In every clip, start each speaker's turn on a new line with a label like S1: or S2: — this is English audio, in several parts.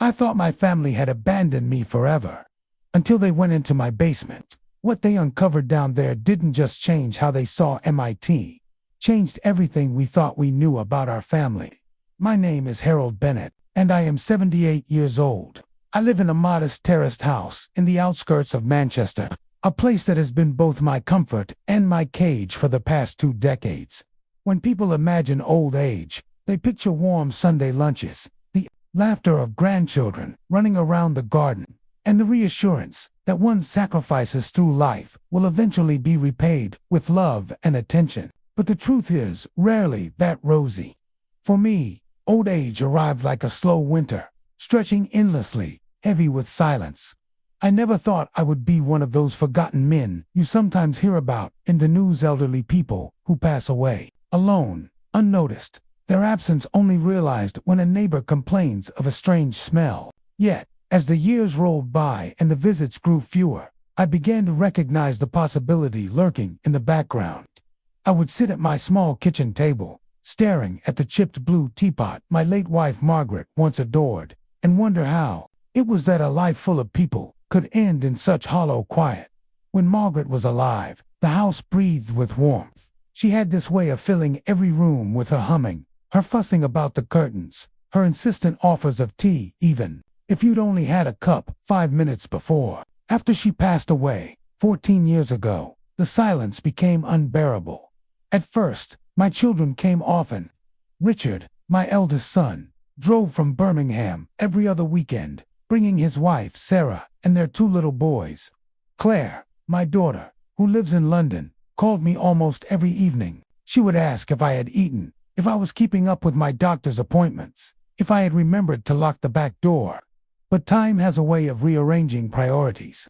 S1: I thought my family had abandoned me forever. Until they went into my basement. What they uncovered down there didn't just change how they saw MIT. Changed everything we thought we knew about our family. My name is Harold Bennett, and I am 78 years old. I live in a modest terraced house in the outskirts of Manchester, a place that has been both my comfort and my cage for the past 2 decades. When people imagine old age, they picture warm Sunday lunches, the laughter of grandchildren running around the garden, and the reassurance that one's sacrifices through life will eventually be repaid with love and attention. But the truth is rarely that rosy. For me, old age arrived like a slow winter, stretching endlessly, heavy with silence. I never thought I would be one of those forgotten men you sometimes hear about in the news, elderly people who pass away, alone, unnoticed, their absence only realized when a neighbor complains of a strange smell. Yet, as the years rolled by and the visits grew fewer, I began to recognize the possibility lurking in the background. I would sit at my small kitchen table, staring at the chipped blue teapot my late wife Margaret once adored, and wonder how it was that a life full of people could end in such hollow quiet. When Margaret was alive, the house breathed with warmth. She had this way of filling every room with her humming, her fussing about the curtains, her insistent offers of tea even, if you'd only had a cup 5 minutes before. After she passed away, 14 years ago, the silence became unbearable. At first, my children came often. Richard, my eldest son, drove from Birmingham every other weekend, bringing his wife, Sarah, and their 2 little boys. Claire, my daughter, who lives in London, called me almost every evening. She would ask if I had eaten, if I was keeping up with my doctor's appointments, if I had remembered to lock the back door. But time has a way of rearranging priorities.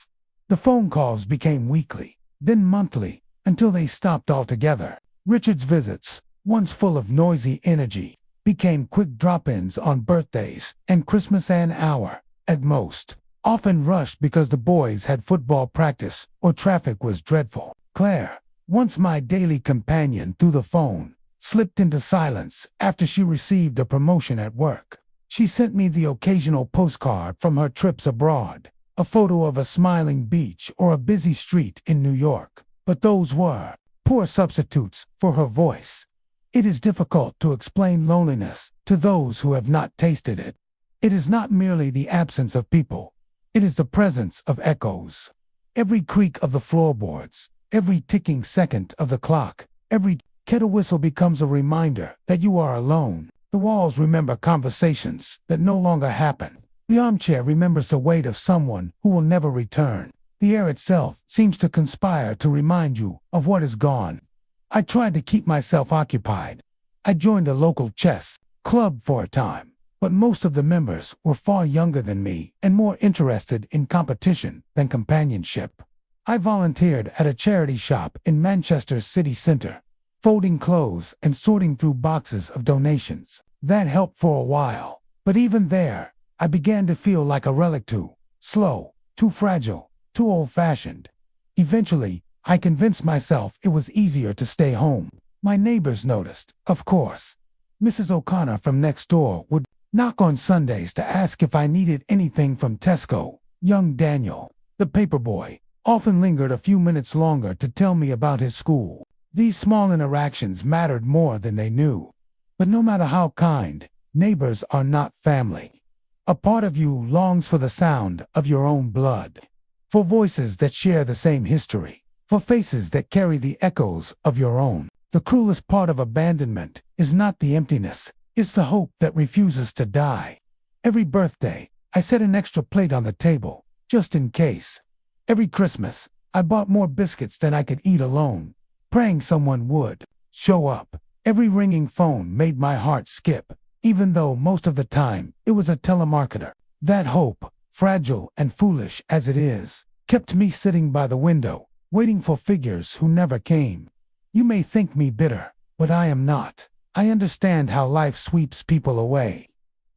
S1: The phone calls became weekly, then monthly, until they stopped altogether. Richard's visits, once full of noisy energy, became quick drop-ins on birthdays and Christmas, an hour, at most, often rushed because the boys had football practice or traffic was dreadful. Claire, once my daily companion through the phone, slipped into silence after she received a promotion at work. She sent me the occasional postcard from her trips abroad, a photo of a smiling beach or a busy street in New York, but those were poor substitutes for her voice. It is difficult to explain loneliness to those who have not tasted it. It is not merely the absence of people. It is the presence of echoes. Every creak of the floorboards, every ticking second of the clock, every kettle whistle becomes a reminder that you are alone. The walls remember conversations that no longer happen. The armchair remembers the weight of someone who will never return. The air itself seems to conspire to remind you of what is gone. I tried to keep myself occupied. I joined a local chess club for a time, but most of the members were far younger than me and more interested in competition than companionship. I volunteered at a charity shop in Manchester's city centre, folding clothes and sorting through boxes of donations. That helped for a while, but even there, I began to feel like a relic too slow, too fragile, too old-fashioned. Eventually, I convinced myself it was easier to stay home. My neighbors noticed, of course. Mrs. O'Connor from next door would knock on Sundays to ask if I needed anything from Tesco. Young Daniel, the paperboy, often lingered a few minutes longer to tell me about his school. These small interactions mattered more than they knew. But no matter how kind, neighbors are not family. A part of you longs for the sound of your own blood, for voices that share the same history, for faces that carry the echoes of your own. The cruelest part of abandonment is not the emptiness, it's the hope that refuses to die. Every birthday, I set an extra plate on the table, just in case. Every Christmas, I bought more biscuits than I could eat alone, praying someone would show up. Every ringing phone made my heart skip, even though most of the time it was a telemarketer. That hope, fragile and foolish as it is, kept me sitting by the window, waiting for figures who never came. You may think me bitter, but I am not. I understand how life sweeps people away.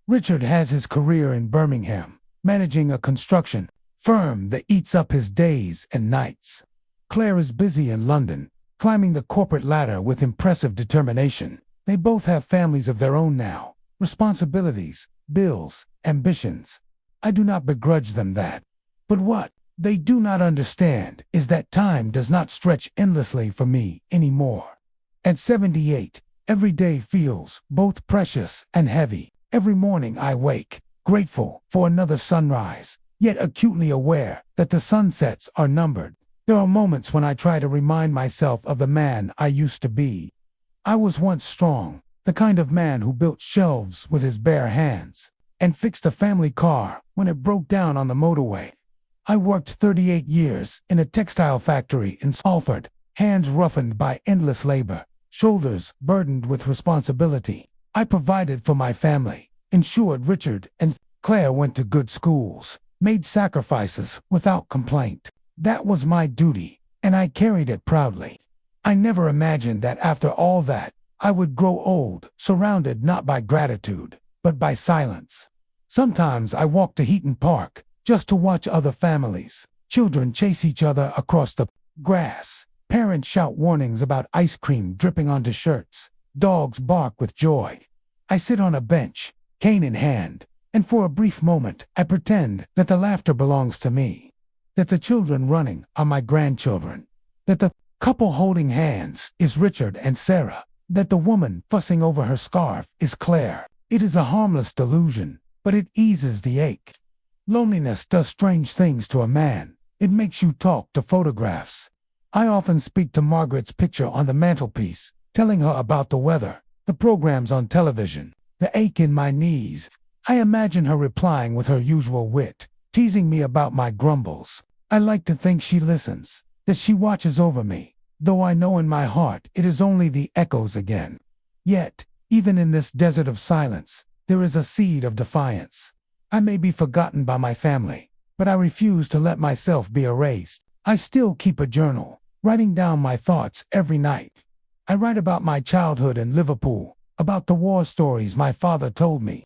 S1: Richard has his career in Birmingham, managing a construction firm that eats up his days and nights. Claire is busy in London, climbing the corporate ladder with impressive determination. They both have families of their own now, responsibilities, bills, ambitions. I do not begrudge them that. But what they do not understand is that time does not stretch endlessly for me anymore. At 78, every day feels both precious and heavy. Every morning I wake, grateful for another sunrise, yet acutely aware that the sunsets are numbered. There are moments when I try to remind myself of the man I used to be. I was once strong, the kind of man who built shelves with his bare hands, and fixed a family car when it broke down on the motorway. I worked 38 years in a textile factory in Salford, hands roughened by endless labor, shoulders burdened with responsibility. I provided for my family, ensured Richard and Claire went to good schools, made sacrifices without complaint. That was my duty, and I carried it proudly. I never imagined that after all that, I would grow old, surrounded not by gratitude, but by silence. Sometimes I walk to Heaton Park, just to watch other families. Children chase each other across the grass. Parents shout warnings about ice cream dripping onto shirts. Dogs bark with joy. I sit on a bench, cane in hand, and for a brief moment I pretend that the laughter belongs to me, that the children running are my grandchildren, that the couple holding hands is Richard and Sarah, that the woman fussing over her scarf is Claire. It is a harmless delusion, but it eases the ache. Loneliness does strange things to a man. It makes you talk to photographs. I often speak to Margaret's picture on the mantelpiece, telling her about the weather, the programs on television, the ache in my knees. I imagine her replying with her usual wit, teasing me about my grumbles. I like to think she listens, that she watches over me, though I know in my heart it is only the echoes again. Yet, even in this desert of silence, there is a seed of defiance. I may be forgotten by my family, but I refuse to let myself be erased. I still keep a journal, writing down my thoughts every night. I write about my childhood in Liverpool, about the war stories my father told me,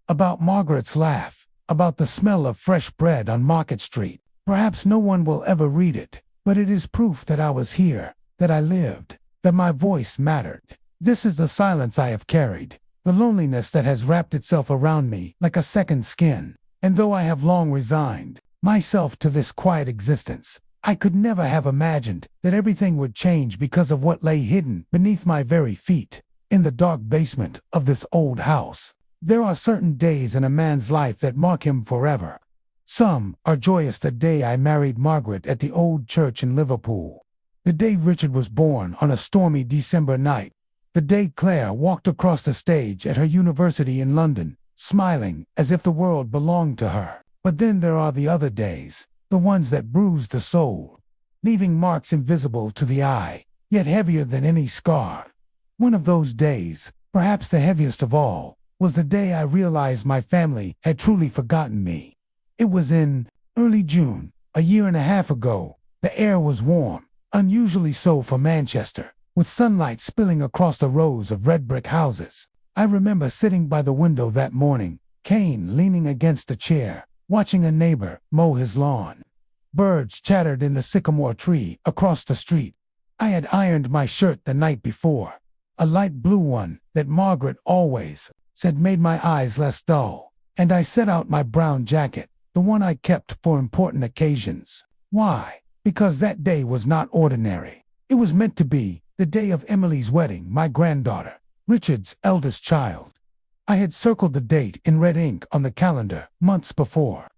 S1: about Margaret's laugh, about the smell of fresh bread on Market Street. Perhaps no one will ever read it, but it is proof that I was here, that I lived, that my voice mattered. This is the silence I have carried, the loneliness that has wrapped itself around me like a second skin. And though I have long resigned myself to this quiet existence, I could never have imagined that everything would change because of what lay hidden beneath my very feet, in the dark basement of this old house. There are certain days in a man's life that mark him forever. Some are joyous: the day I married Margaret at the old church in Liverpool, the day Richard was born on a stormy December night, the day Claire walked across the stage at her university in London, smiling as if the world belonged to her. But then there are the other days, the ones that bruise the soul, leaving marks invisible to the eye, yet heavier than any scar. One of those days, perhaps the heaviest of all, was the day I realized my family had truly forgotten me. It was in early June, a year and a half ago. The air was warm, unusually so for Manchester, with sunlight spilling across the rows of red brick houses. I remember sitting by the window that morning, Kane leaning against a chair, watching a neighbor mow his lawn. Birds chattered in the sycamore tree across the street. I had ironed my shirt the night before, a light blue one that Margaret always said made my eyes less dull, and I set out my brown jacket, the one I kept for important occasions. Why? Because that day was not ordinary. It was meant to be the day of Emily's wedding, my granddaughter, Richard's eldest child. I had circled the date in red ink on the calendar months before.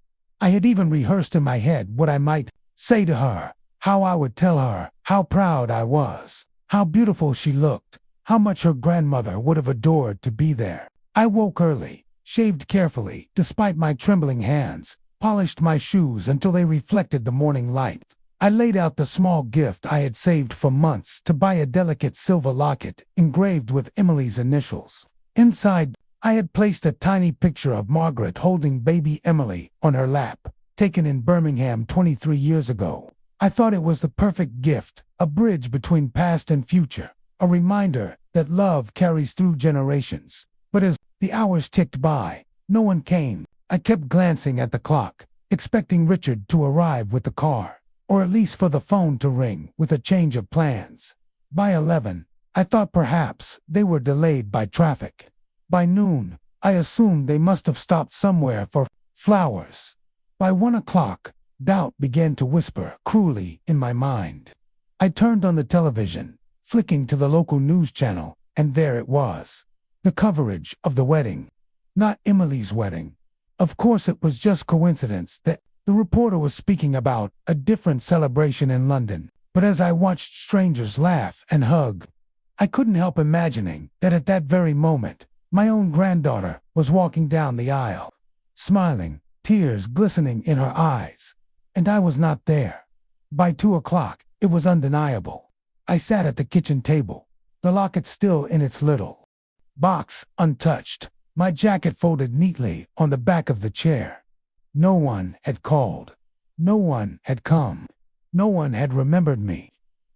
S1: I had even rehearsed in my head what I might say to her, how I would tell her how proud I was, how beautiful she looked, how much her grandmother would have adored to be there. I woke early, shaved carefully despite my trembling hands, polished my shoes until they reflected the morning light. I laid out the small gift I had saved for months to buy, a delicate silver locket engraved with Emily's initials. Inside, I had placed a tiny picture of Margaret holding baby Emily on her lap, taken in Birmingham 23 years ago. I thought it was the perfect gift, a bridge between past and future, a reminder that love carries through generations. But as the hours ticked by, no one came. I kept glancing at the clock, expecting Richard to arrive with the car, or at least for the phone to ring with a change of plans. By 11, I thought perhaps they were delayed by traffic. By noon, I assumed they must have stopped somewhere for flowers. By 1 o'clock, doubt began to whisper cruelly in my mind. I turned on the television, flicking to the local news channel, and there it was. The coverage of the wedding. Not Emily's wedding. Of course it was just coincidence that the reporter was speaking about a different celebration in London. But as I watched strangers laugh and hug, I couldn't help imagining that at that very moment, my own granddaughter was walking down the aisle, smiling, tears glistening in her eyes. And I was not there. By 2 o'clock, it was undeniable. I sat at the kitchen table, the locket still in its little box, untouched, my jacket folded neatly on the back of the chair. No one had called. No one had come. No one had remembered me.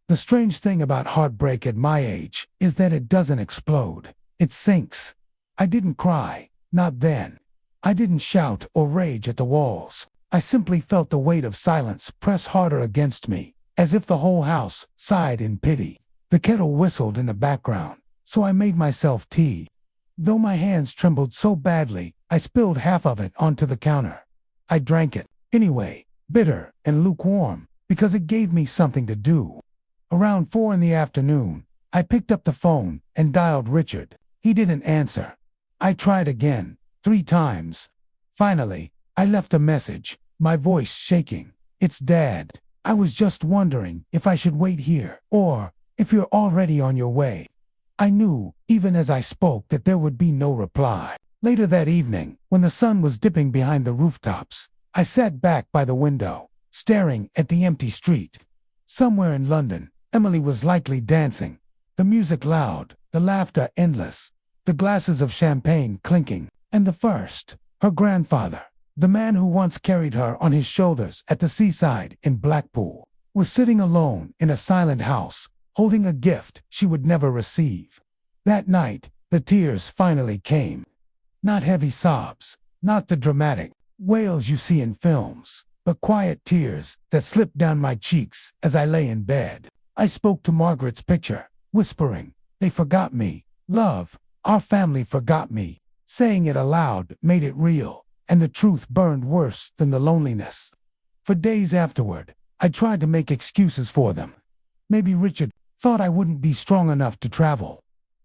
S1: The strange thing about heartbreak at my age is that it doesn't explode. It sinks. I didn't cry, not then. I didn't shout or rage at the walls. I simply felt the weight of silence press harder against me, as if the whole house sighed in pity. The kettle whistled in the background, so I made myself tea. Though my hands trembled so badly, I spilled half of it onto the counter. I drank it, anyway, bitter and lukewarm, because it gave me something to do. Around 4 in the afternoon, I picked up the phone and dialed Richard. He didn't answer. I tried again, 3 times. Finally, I left a message, my voice shaking. "It's Dad. I was just wondering if I should wait here, or if you're already on your way." I knew, even as I spoke, that there would be no reply. Later that evening, when the sun was dipping behind the rooftops, I sat back by the window, staring at the empty street. Somewhere in London, Emily was likely dancing, the music loud, the laughter endless, the glasses of champagne clinking, and the first, her grandfather, the man who once carried her on his shoulders at the seaside in Blackpool, was sitting alone in a silent house, holding a gift she would never receive. That night, the tears finally came. Not heavy sobs, not the dramatic wails you see in films, but quiet tears that slipped down my cheeks as I lay in bed. I spoke to Margaret's picture, whispering, "They forgot me. Love, our family forgot me." Saying it aloud made it real, and the truth burned worse than the loneliness. For days afterward, I tried to make excuses for them. Maybe Richard thought I wouldn't be strong enough to travel.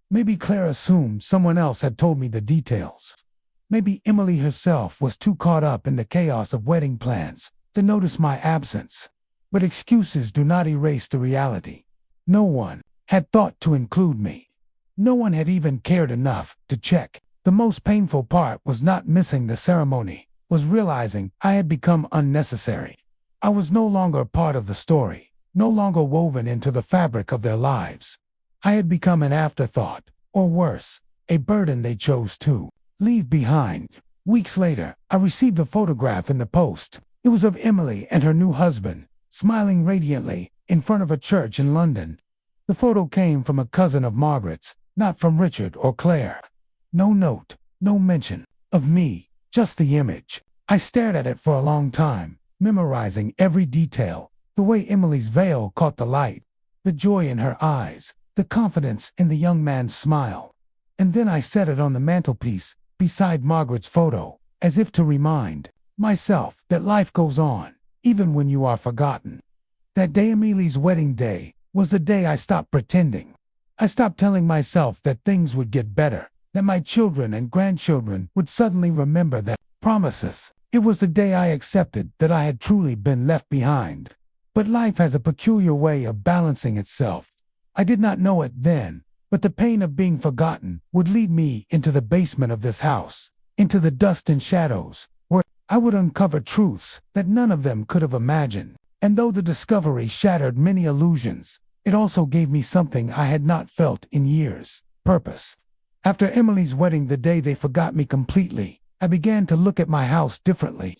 S1: Maybe Claire assumed someone else had told me the details. Maybe Emily herself was too caught up in the chaos of wedding plans to notice my absence. But excuses do not erase the reality. No one had thought to include me. No one had even cared enough to check. The most painful part was not missing the ceremony, was realizing I had become unnecessary. I was no longer part of the story, no longer woven into the fabric of their lives. I had become an afterthought, or worse, a burden they chose to leave behind. Weeks later, I received a photograph in the post. It was of Emily and her new husband, smiling radiantly in front of a church in London. The photo came from a cousin of Margaret's, not from Richard or Claire. No note, no mention of me, just the image. I stared at it for a long time, memorizing every detail, the way Emily's veil caught the light, the joy in her eyes, the confidence in the young man's smile. And then I set it on the mantelpiece, beside Margaret's photo, as if to remind myself that life goes on, even when you are forgotten. That day, Emily's wedding day, was the day I stopped pretending. I stopped telling myself that things would get better, that my children and grandchildren would suddenly remember their promises. It was the day I accepted that I had truly been left behind. But life has a peculiar way of balancing itself. I did not know it then, but the pain of being forgotten would lead me into the basement of this house, into the dust and shadows, where I would uncover truths that none of them could have imagined. And though the discovery shattered many illusions, it also gave me something I had not felt in years: purpose. After Emily's wedding, the day they forgot me completely, I began to look at my house differently.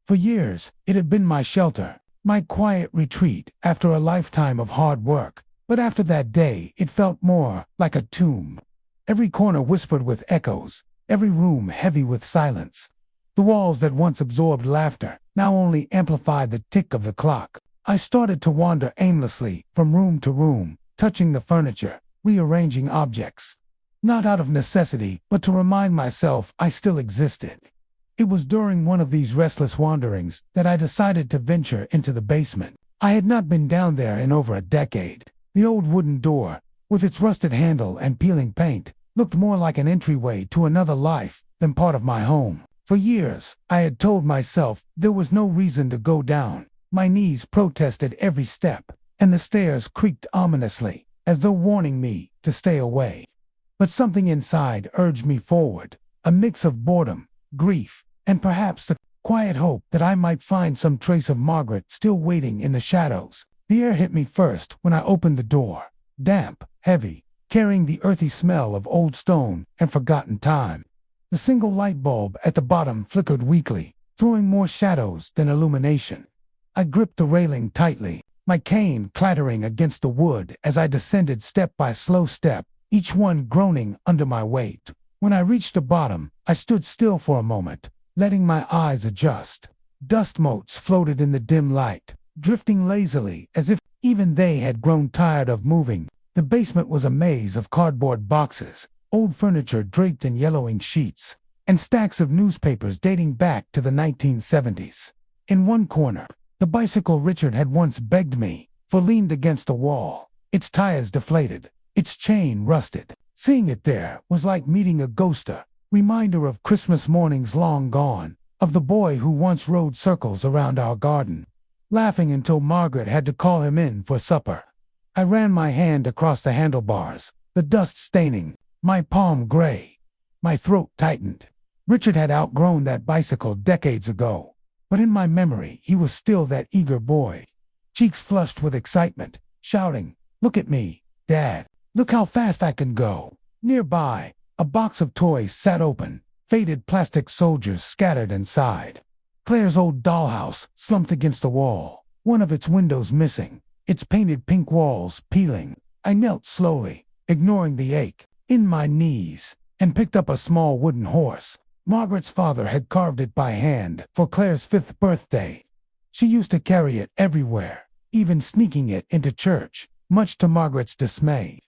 S1: For years, it had been my shelter, my quiet retreat after a lifetime of hard work. But after that day, it felt more like a tomb. Every corner whispered with echoes, every room heavy with silence. The walls that once absorbed laughter now only amplified the tick of the clock. I started to wander aimlessly from room to room, touching the furniture, rearranging objects. Not out of necessity, but to remind myself I still existed. It was during one of these restless wanderings that I decided to venture into the basement. I had not been down there in over a decade. The old wooden door, with its rusted handle and peeling paint, looked more like an entryway to another life than part of my home. For years, I had told myself there was no reason to go down. My knees protested every step, and the stairs creaked ominously, as though warning me to stay away. But something inside urged me forward, a mix of boredom, grief, and perhaps the quiet hope that I might find some trace of Margaret still waiting in the shadows. The air hit me first when I opened the door, damp, heavy, carrying the earthy smell of old stone and forgotten time. The single light bulb at the bottom flickered weakly, throwing more shadows than illumination. I gripped the railing tightly, my cane clattering against the wood as I descended step by slow step, each one groaning under my weight. When I reached the bottom, I stood still for a moment, letting my eyes adjust. Dust motes floated in the dim light, drifting lazily as if even they had grown tired of moving. The basement was a maze of cardboard boxes, old furniture draped in yellowing sheets, and stacks of newspapers dating back to the 1970s. In one corner, the bicycle Richard had once begged me for leaned against the wall, its tires deflated, its chain rusted. Seeing it there was like meeting a ghost, a reminder of Christmas mornings long gone, of the boy who once rode circles around our garden, laughing until Margaret had to call him in for supper. I ran my hand across the handlebars, the dust staining my palm gray. My throat tightened. Richard had outgrown that bicycle decades ago, but in my memory he was still that eager boy, cheeks flushed with excitement, shouting, "Look at me, Dad. Look how fast I can go." Nearby, a box of toys sat open, faded plastic soldiers scattered inside. Claire's old dollhouse slumped against the wall, one of its windows missing, its painted pink walls peeling. I knelt slowly, ignoring the ache in my knees, and picked up a small wooden horse. Margaret's father had carved it by hand for Claire's 5th birthday. She used to carry it everywhere, even sneaking it into church, much to Margaret's dismay.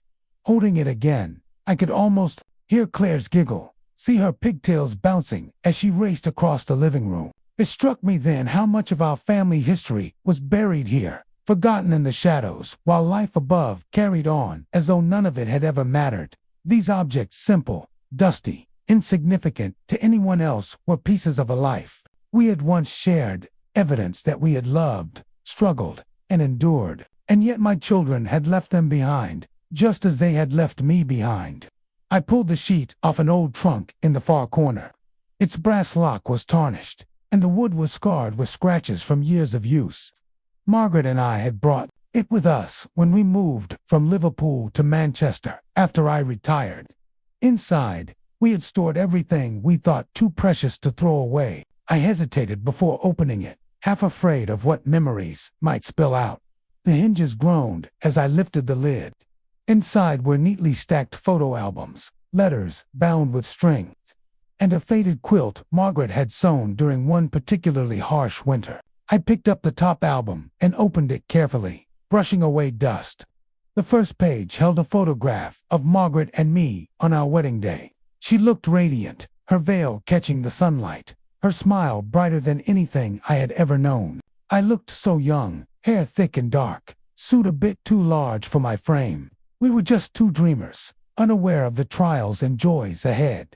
S1: Holding it again, I could almost hear Claire's giggle, see her pigtails bouncing as she raced across the living room. It struck me then how much of our family history was buried here, forgotten in the shadows, while life above carried on as though none of it had ever mattered. These objects, simple, dusty, insignificant to anyone else, were pieces of a life we had once shared, evidence that we had loved, struggled, and endured, and yet my children had left them behind, just as they had left me behind. I pulled the sheet off an old trunk in the far corner. Its brass lock was tarnished, and the wood was scarred with scratches from years of use. Margaret and I had brought it with us when we moved from Liverpool to Manchester after I retired. Inside, we had stored everything we thought too precious to throw away. I hesitated before opening it, half afraid of what memories might spill out. The hinges groaned as I lifted the lid. Inside were neatly stacked photo albums, letters bound with string, and a faded quilt Margaret had sewn during one particularly harsh winter. I picked up the top album and opened it carefully, brushing away dust. The first page held a photograph of Margaret and me on our wedding day. She looked radiant, her veil catching the sunlight, her smile brighter than anything I had ever known. I looked so young, hair thick and dark, suit a bit too large for my frame. We were just two dreamers, unaware of the trials and joys ahead.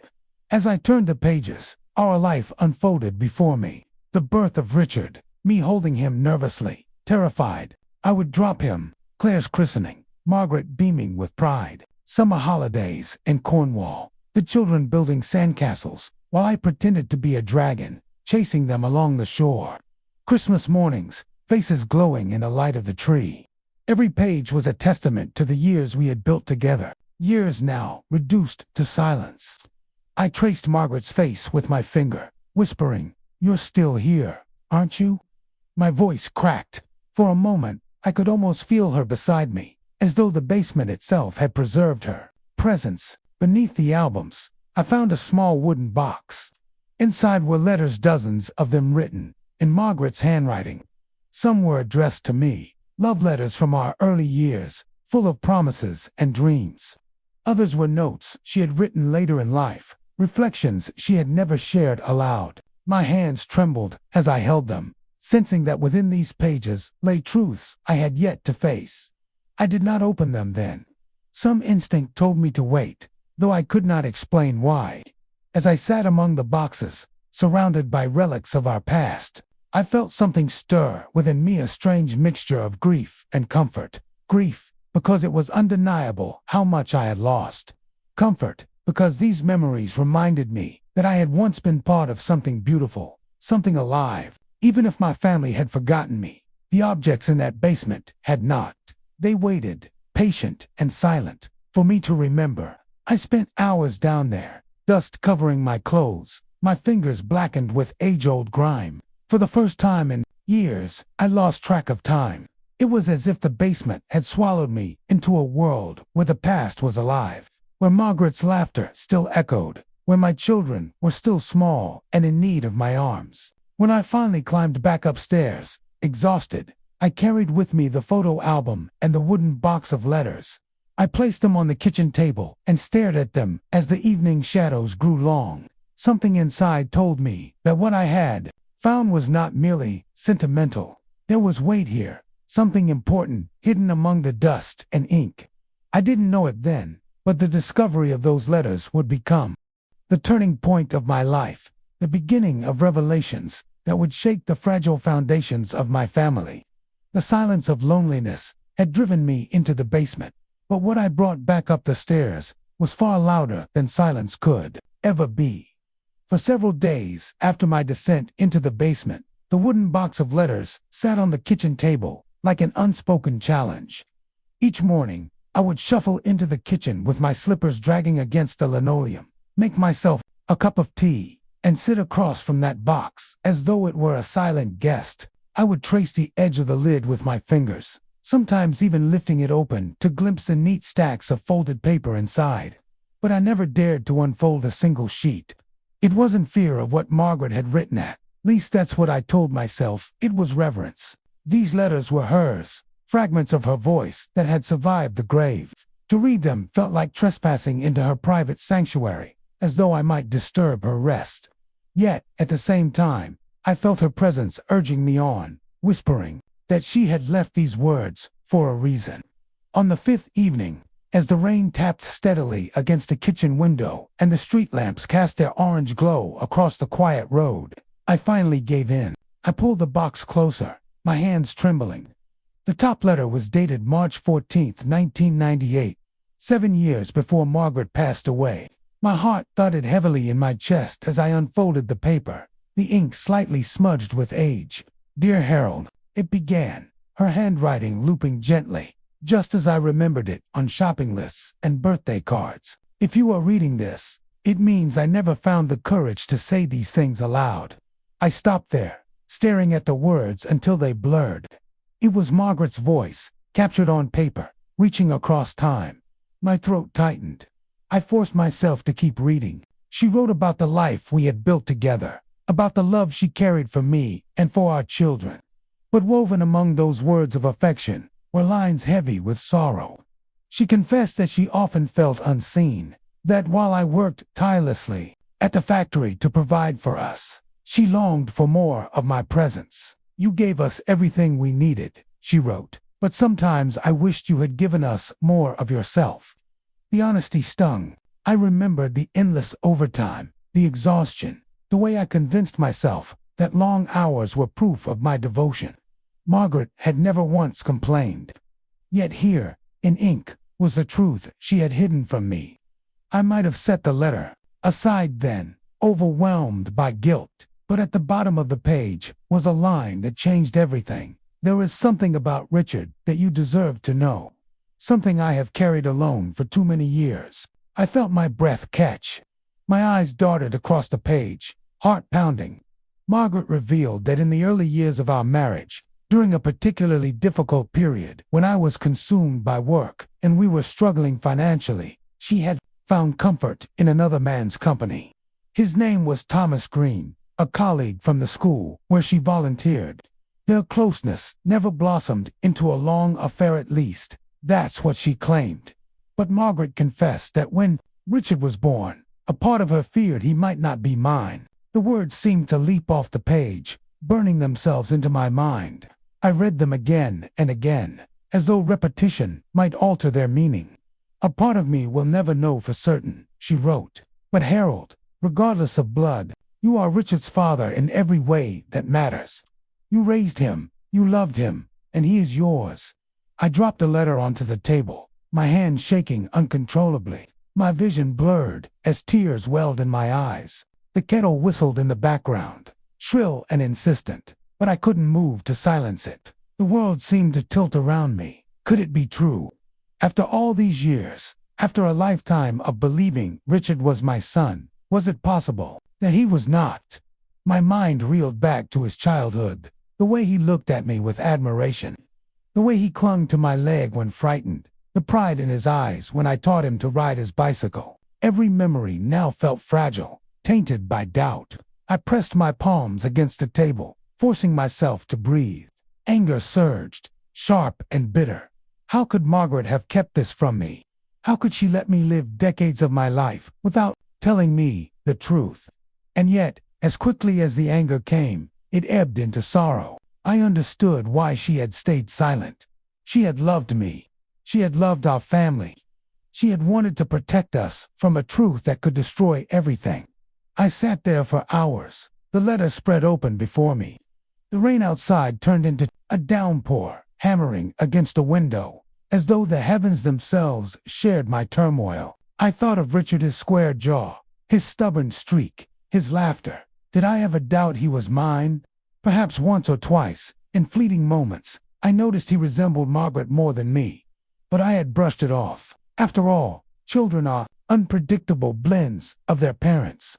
S1: As I turned the pages, our life unfolded before me. The birth of Richard, me holding him nervously, terrified I would drop him, Claire's christening, Margaret beaming with pride, summer holidays in Cornwall, the children building sandcastles, while I pretended to be a dragon, chasing them along the shore. Christmas mornings, faces glowing in the light of the tree. Every page was a testament to the years we had built together, years now reduced to silence. I traced Margaret's face with my finger, whispering, "You're still here, aren't you?" My voice cracked. For a moment, I could almost feel her beside me, as though the basement itself had preserved her presence. Beneath the albums, I found a small wooden box. Inside were letters, dozens of them written in Margaret's handwriting. Some were addressed to me, love letters from our early years, full of promises and dreams. Others were notes she had written later in life, reflections she had never shared aloud. My hands trembled as I held them, sensing that within these pages lay truths I had yet to face. I did not open them then. Some instinct told me to wait, though I could not explain why. As I sat among the boxes, surrounded by relics of our past, I felt something stir within me, a strange mixture of grief and comfort. Grief, because it was undeniable how much I had lost. Comfort, because these memories reminded me that I had once been part of something beautiful, something alive. Even if my family had forgotten me, the objects in that basement had not. They waited, patient and silent, for me to remember. I spent hours down there, dust covering my clothes, my fingers blackened with age-old grime. For the first time in years, I lost track of time. It was as if the basement had swallowed me into a world where the past was alive, where Margaret's laughter still echoed, where my children were still small and in need of my arms. When I finally climbed back upstairs, exhausted, I carried with me the photo album and the wooden box of letters. I placed them on the kitchen table and stared at them as the evening shadows grew long. Something inside told me that what I had found was not merely sentimental. There was weight here, something important hidden among the dust and ink. I didn't know it then, but the discovery of those letters would become the turning point of my life, the beginning of revelations that would shake the fragile foundations of my family. The silence of loneliness had driven me into the basement, but what I brought back up the stairs was far louder than silence could ever be. For several days after my descent into the basement, the wooden box of letters sat on the kitchen table like an unspoken challenge. Each morning, I would shuffle into the kitchen with my slippers dragging against the linoleum, make myself a cup of tea, and sit across from that box as though it were a silent guest. I would trace the edge of the lid with my fingers, sometimes even lifting it open to glimpse the neat stacks of folded paper inside. But I never dared to unfold a single sheet. It wasn't fear of what Margaret had written at least that's what I told myself. It was reverence. These letters were hers, fragments of her voice that had survived the grave. To read them felt like trespassing into her private sanctuary, as though I might disturb her rest. Yet, at the same time, I felt her presence urging me on, whispering that she had left these words for a reason. On the fifth evening, as the rain tapped steadily against the kitchen window and the street lamps cast their orange glow across the quiet road, I finally gave in. I pulled the box closer, my hands trembling. The top letter was dated March 14, 1998, 7 years before Margaret passed away. My heart thudded heavily in my chest as I unfolded the paper, the ink slightly smudged with age. "Dear Harold," it began, her handwriting looping gently, just as I remembered it on shopping lists and birthday cards. "If you are reading this, it means I never found the courage to say these things aloud." I stopped there, staring at the words until they blurred. It was Margaret's voice, captured on paper, reaching across time. My throat tightened. I forced myself to keep reading. She wrote about the life we had built together, about the love she carried for me and for our children. But woven among those words of affection were lines heavy with sorrow. She confessed that she often felt unseen, that while I worked tirelessly at the factory to provide for us, she longed for more of my presence. "You gave us everything we needed," she wrote, "but sometimes I wished you had given us more of yourself." The honesty stung. I remembered the endless overtime, the exhaustion, the way I convinced myself that long hours were proof of my devotion. Margaret had never once complained. Yet here, in ink, was the truth she had hidden from me. I might have set the letter aside then, overwhelmed by guilt, but at the bottom of the page was a line that changed everything. "There is something about Richard that you deserve to know. Something I have carried alone for too many years." I felt my breath catch. My eyes darted across the page, heart pounding. Margaret revealed that in the early years of our marriage, during a particularly difficult period when I was consumed by work and we were struggling financially, she had found comfort in another man's company. His name was Thomas Green, a colleague from the school where she volunteered. Their closeness never blossomed into a long affair, at least. That's what she claimed. But Margaret confessed that when Richard was born, a part of her feared he might not be mine. The words seemed to leap off the page, burning themselves into my mind. I read them again and again, as though repetition might alter their meaning. "A part of me will never know for certain," she wrote. "But Harold, regardless of blood, you are Richard's father in every way that matters. You raised him, you loved him, and he is yours." I dropped the letter onto the table, my hand shaking uncontrollably. My vision blurred as tears welled in my eyes. The kettle whistled in the background, shrill and insistent, but I couldn't move to silence it. The world seemed to tilt around me. Could it be true? After all these years, after a lifetime of believing Richard was my son, was it possible that he was not? My mind reeled back to his childhood, the way he looked at me with admiration, the way he clung to my leg when frightened, the pride in his eyes when I taught him to ride his bicycle. Every memory now felt fragile, tainted by doubt. I pressed my palms against the table, forcing myself to breathe. Anger surged, sharp and bitter. How could Margaret have kept this from me? How could she let me live decades of my life without telling me the truth? And yet, as quickly as the anger came, it ebbed into sorrow. I understood why she had stayed silent. She had loved me. She had loved our family. She had wanted to protect us from a truth that could destroy everything. I sat there for hours, the letter spread open before me. The rain outside turned into a downpour, hammering against a window, as though the heavens themselves shared my turmoil. I thought of Richard, his square jaw, his stubborn streak, his laughter. Did I ever doubt he was mine? Perhaps once or twice, in fleeting moments, I noticed he resembled Margaret more than me. But I had brushed it off. After all, children are unpredictable blends of their parents.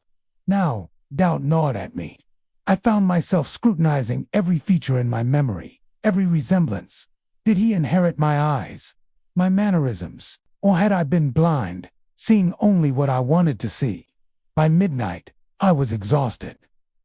S1: Now, doubt gnawed at me. I found myself scrutinizing every feature in my memory, every resemblance. Did he inherit my eyes, my mannerisms, or had I been blind, seeing only what I wanted to see? By midnight, I was exhausted.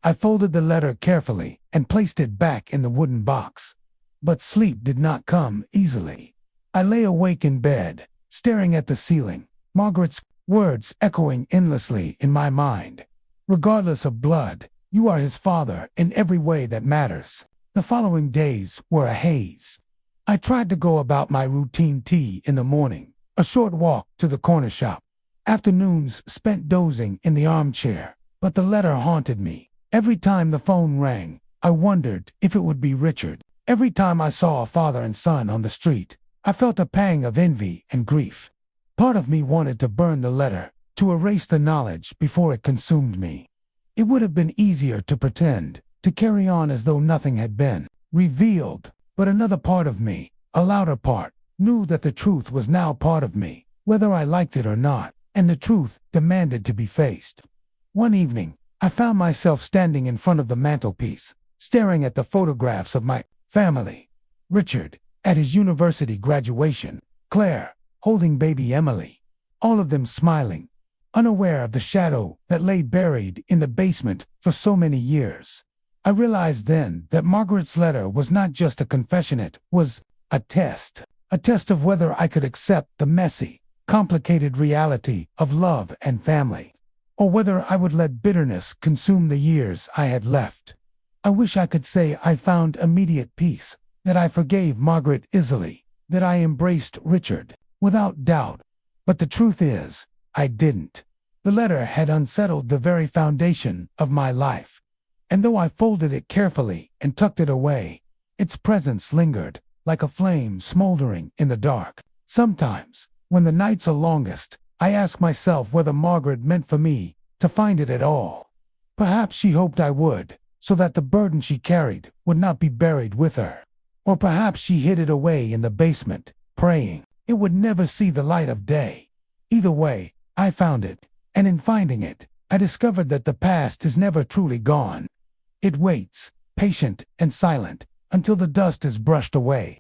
S1: I folded the letter carefully and placed it back in the wooden box. But sleep did not come easily. I lay awake in bed, staring at the ceiling, Margaret's words echoing endlessly in my mind. "Regardless of blood, you are his father in every way that matters." The following days were a haze. I tried to go about my routine: tea in the morning, a short walk to the corner shop, afternoons spent dozing in the armchair. But the letter haunted me. Every time the phone rang, I wondered if it would be Richard. Every time I saw a father and son on the street, I felt a pang of envy and grief. Part of me wanted to burn the letter, to erase the knowledge before it consumed me. It would have been easier to pretend, to carry on as though nothing had been revealed. But another part of me, a louder part, knew that the truth was now part of me, whether I liked it or not, and the truth demanded to be faced. One evening, I found myself standing in front of the mantelpiece, staring at the photographs of my family. Richard, at his university graduation, Claire, holding baby Emily, all of them smiling, unaware of the shadow that lay buried in the basement for so many years. I realized then that Margaret's letter was not just a confession, it was a test of whether I could accept the messy, complicated reality of love and family, or whether I would let bitterness consume the years I had left. I wish I could say I found immediate peace, that I forgave Margaret easily, that I embraced Richard without doubt. But the truth is, I didn't. The letter had unsettled the very foundation of my life. And though I folded it carefully and tucked it away, its presence lingered, like a flame smoldering in the dark. Sometimes, when the nights are longest, I ask myself whether Margaret meant for me to find it at all. Perhaps she hoped I would, so that the burden she carried would not be buried with her. Or perhaps she hid it away in the basement, praying it would never see the light of day. Either way, I found it, and in finding it, I discovered that the past is never truly gone. It waits, patient and silent, until the dust is brushed away.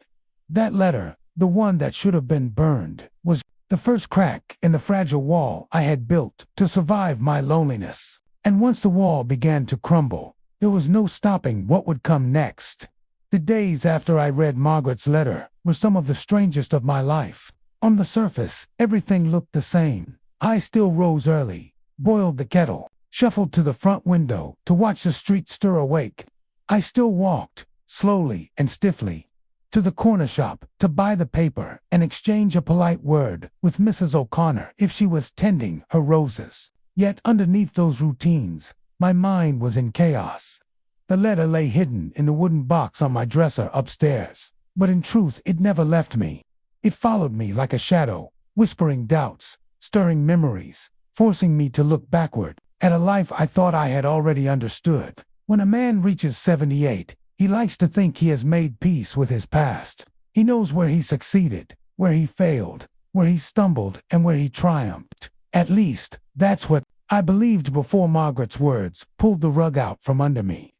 S1: That letter, the one that should have been burned, was the first crack in the fragile wall I had built to survive my loneliness. And once the wall began to crumble, there was no stopping what would come next. The days after I read Margaret's letter were some of the strangest of my life. On the surface, everything looked the same. I still rose early, boiled the kettle, shuffled to the front window to watch the street stir awake. I still walked, slowly and stiffly, to the corner shop to buy the paper and exchange a polite word with Mrs. O'Connor if she was tending her roses. Yet underneath those routines, my mind was in chaos. The letter lay hidden in the wooden box on my dresser upstairs, but in truth it never left me. It followed me like a shadow, whispering doubts, stirring memories, forcing me to look backward at a life I thought I had already understood. When a man reaches 78, he likes to think he has made peace with his past. He knows where he succeeded, where he failed, where he stumbled, and where he triumphed. At least, that's what I believed before Margaret's words pulled the rug out from under me.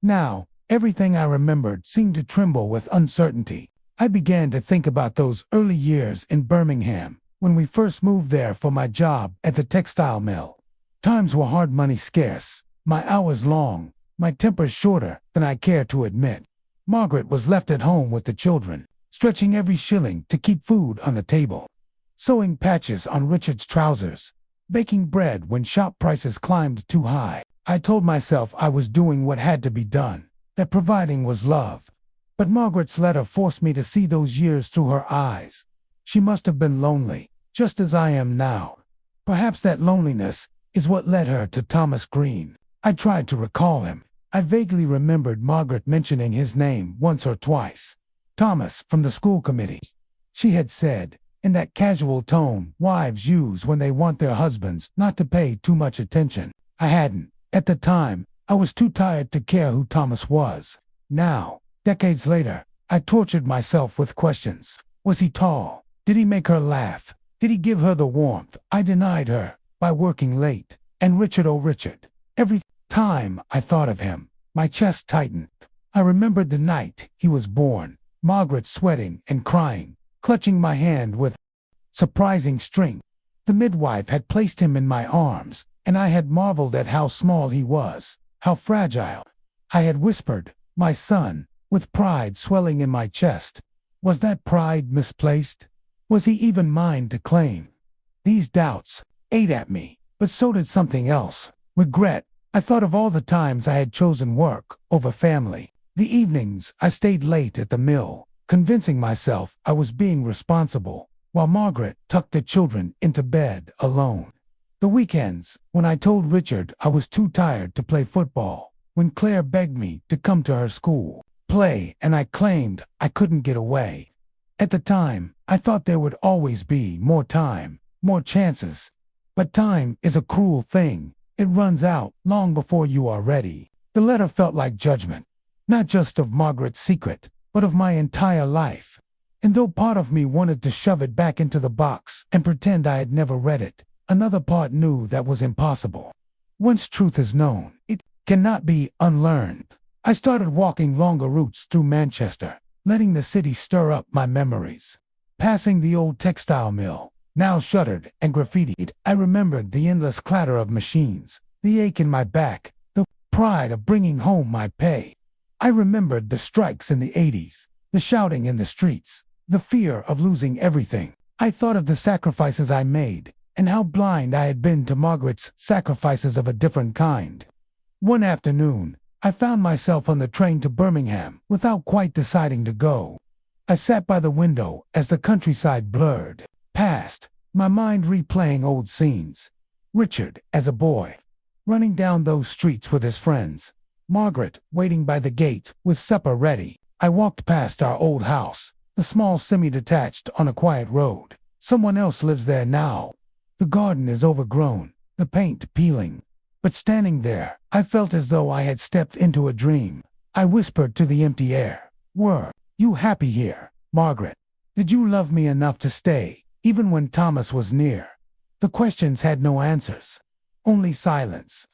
S1: Now, everything I remembered seemed to tremble with uncertainty. I began to think about those early years in Birmingham, when we first moved there for my job at the textile mill. Times were hard money scarce, my hours long, my temper shorter than I cared to admit. Margaret was left at home with the children, stretching every shilling to keep food on the table, sewing patches on Richard's trousers, baking bread when shop prices climbed too high. I told myself I was doing what had to be done, that providing was love. But Margaret's letter forced me to see those years through her eyes. She must have been lonely, just as I am now. Perhaps that loneliness is what led her to Thomas Green. I tried to recall him. I vaguely remembered Margaret mentioning his name once or twice. Thomas, from the school committee. She had said, in that casual tone wives use when they want their husbands not to pay too much attention. I hadn't. At the time, I was too tired to care who Thomas was. Now, decades later, I tortured myself with questions. Was he tall? Did he make her laugh? Did he give her the warmth I denied her by working late? And Richard, oh Richard. Every time I thought of him, my chest tightened. I remembered the night he was born, Margaret sweating and crying, clutching my hand with surprising strength. The midwife had placed him in my arms, and I had marveled at how small he was, how fragile. I had whispered, "My son," with pride swelling in my chest. Was that pride misplaced? Was he even mine to claim? These doubts ate at me, but so did something else, regret. I thought of all the times I had chosen work over family, the evenings I stayed late at the mill, convincing myself I was being responsible, while Margaret tucked the children into bed alone. The weekends, when I told Richard I was too tired to play football, when Claire begged me to come to her school, play, and I claimed I couldn't get away. At the time, I thought there would always be more time, more chances. But time is a cruel thing. It runs out long before you are ready. The letter felt like judgment, not just of Margaret's secret, but of my entire life. And though part of me wanted to shove it back into the box and pretend I had never read it, another part knew that was impossible. Once truth is known, it cannot be unlearned. I started walking longer routes through Manchester, letting the city stir up my memories. Passing the old textile mill, now shuttered and graffitied, I remembered the endless clatter of machines, the ache in my back, the pride of bringing home my pay. I remembered the strikes in the 80s, the shouting in the streets, the fear of losing everything. I thought of the sacrifices I made, and how blind I had been to Margaret's sacrifices of a different kind. One afternoon, I found myself on the train to Birmingham without quite deciding to go. I sat by the window as the countryside blurred past, my mind replaying old scenes. Richard, as a boy, running down those streets with his friends. Margaret, waiting by the gate with supper ready. I walked past our old house, the small semi-detached on a quiet road. Someone else lives there now. The garden is overgrown, the paint peeling. But standing there, I felt as though I had stepped into a dream. I whispered to the empty air, "Were you happy here, Margaret? Did you love me enough to stay, even when Thomas was near?" The questions had no answers, only silence.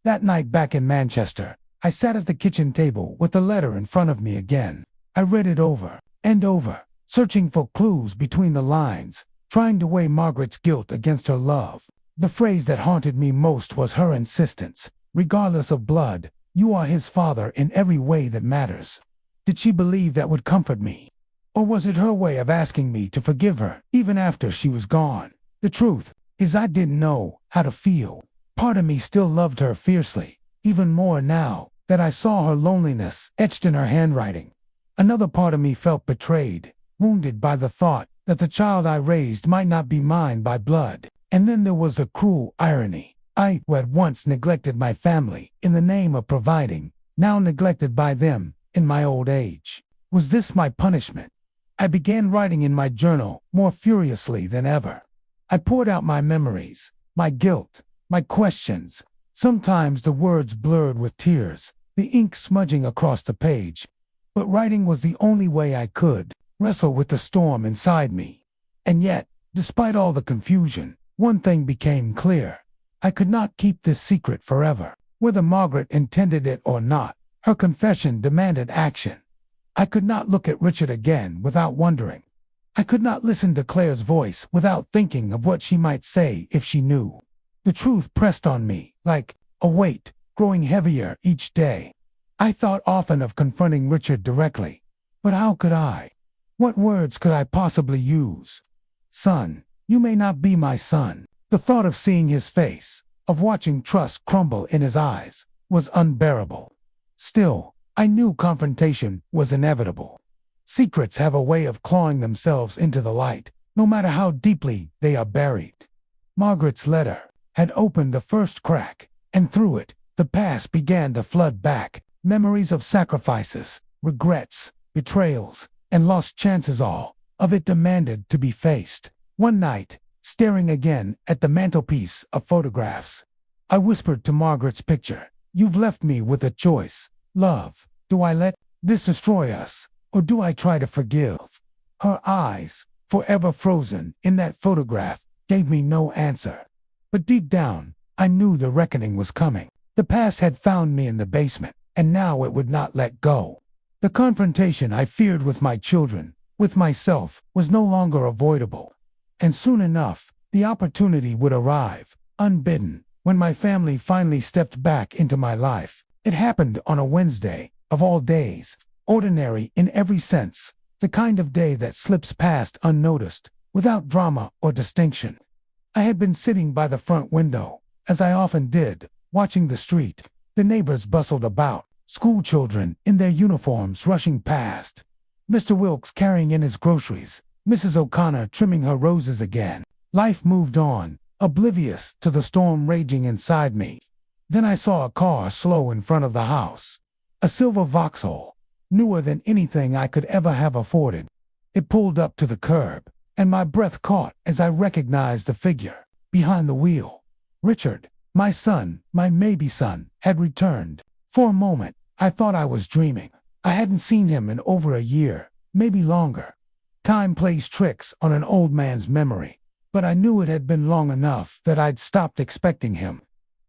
S1: That night back in Manchester, I sat at the kitchen table with the letter in front of me again. I read it over and over, searching for clues between the lines, trying to weigh Margaret's guilt against her love. The phrase that haunted me most was her insistence, "Regardless of blood, you are his father in every way that matters." Did she believe that would comfort me? Or was it her way of asking me to forgive her, even after she was gone? The truth is I didn't know how to feel. Part of me still loved her fiercely, even more now that I saw her loneliness etched in her handwriting. Another part of me felt betrayed, wounded by the thought that the child I raised might not be mine by blood. And then there was the cruel irony. I, who had once neglected my family in the name of providing, now neglected by them in my old age. Was this my punishment? I began writing in my journal more furiously than ever. I poured out my memories, my guilt, my questions. Sometimes the words blurred with tears, the ink smudging across the page. But writing was the only way I could wrestle with the storm inside me. And yet, despite all the confusion, one thing became clear. I could not keep this secret forever. Whether Margaret intended it or not, her confession demanded action. I could not look at Richard again without wondering. I could not listen to Claire's voice without thinking of what she might say if she knew. The truth pressed on me, like a weight, growing heavier each day. I thought often of confronting Richard directly. But how could I? What words could I possibly use? Son, you may not be my son. The thought of seeing his face, of watching trust crumble in his eyes, was unbearable. Still, I knew confrontation was inevitable. Secrets have a way of clawing themselves into the light, no matter how deeply they are buried. Margaret's letter had opened the first crack, and through it, the past began to flood back. Memories of sacrifices, regrets, betrayals, and lost chances, all of it demanded to be faced. One night, staring again at the mantelpiece of photographs, I whispered to Margaret's picture, "You've left me with a choice. Love, do I let this destroy us, or do I try to forgive?" Her eyes, forever frozen in that photograph, gave me no answer. But deep down, I knew the reckoning was coming. The past had found me in the basement, and now it would not let go. The confrontation I feared with my children, with myself, was no longer avoidable. And soon enough, the opportunity would arrive, unbidden, when my family finally stepped back into my life. It happened on a Wednesday, of all days, ordinary in every sense, the kind of day that slips past unnoticed, without drama or distinction. I had been sitting by the front window, as I often did, watching the street. The neighbors bustled about, school children in their uniforms rushing past. Mr. Wilkes carrying in his groceries, Mrs. O'Connor trimming her roses again. Life moved on, oblivious to the storm raging inside me. Then I saw a car slow in front of the house. A silver Vauxhall, newer than anything I could ever have afforded. It pulled up to the curb, and my breath caught as I recognized the figure behind the wheel. Richard, my son, my maybe son, had returned. For a moment, I thought I was dreaming. I hadn't seen him in over a year, maybe longer. Time plays tricks on an old man's memory, but I knew it had been long enough that I'd stopped expecting him.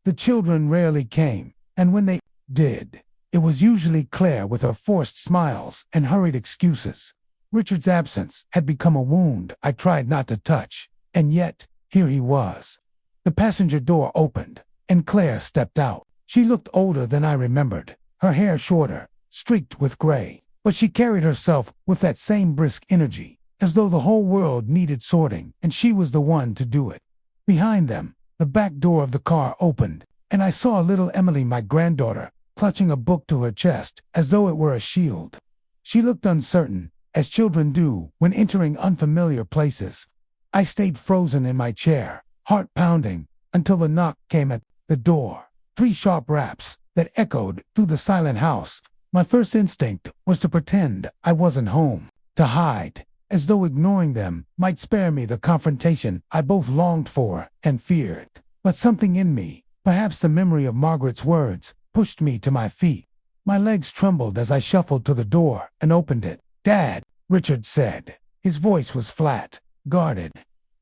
S1: The children rarely came, and when they did, it was usually Claire with her forced smiles and hurried excuses. Richard's absence had become a wound I tried not to touch, and yet, here he was. The passenger door opened, and Claire stepped out. She looked older than I remembered, her hair shorter, streaked with gray, but she carried herself with that same brisk energy, as though the whole world needed sorting, and she was the one to do it. Behind them, the back door of the car opened, and I saw little Emily, my granddaughter, clutching a book to her chest, as though it were a shield. She looked uncertain, as children do when entering unfamiliar places. I stayed frozen in my chair, heart pounding, until the knock came at the door. 3 sharp raps that echoed through the silent house. My first instinct was to pretend I wasn't home, to hide, as though ignoring them might spare me the confrontation I both longed for and feared. But something in me, perhaps the memory of Margaret's words, pushed me to my feet. My legs trembled as I shuffled to the door and opened it. "Dad," Richard said. His voice was flat, guarded.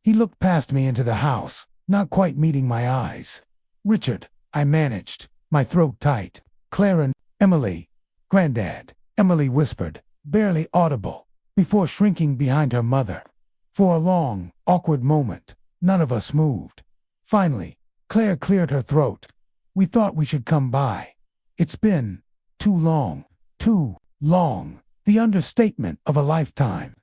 S1: He looked past me into the house, not quite meeting my eyes. "Richard," I managed, my throat tight. "Claire and Emily." "Granddad," Emily whispered, barely audible, before shrinking behind her mother. For a long, awkward moment, none of us moved. Finally, Claire cleared her throat. "We thought we should come by. It's been too long, too long." The understatement of a lifetime.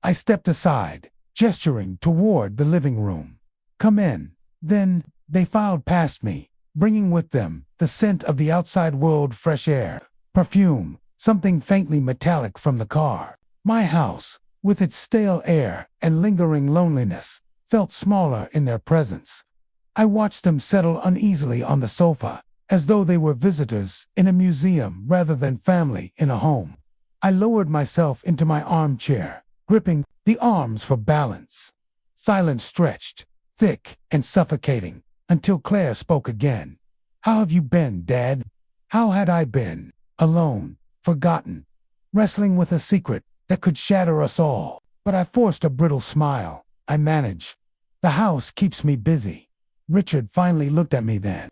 S1: I stepped aside, gesturing toward the living room. "Come in." Then, They filed past me, bringing with them the scent of the outside world, fresh air, perfume, something faintly metallic from the car. My house, with its stale air and lingering loneliness, felt smaller in their presence. I watched them settle uneasily on the sofa, as though they were visitors in a museum rather than family in a home. I lowered myself into my armchair, gripping the arms for balance. Silence stretched, thick and suffocating, until Claire spoke again. "How have you been, Dad?" How had I been? Alone, forgotten, wrestling with a secret that could shatter us all. But I forced a brittle smile. "I manage. The house keeps me busy." Richard finally looked at me then.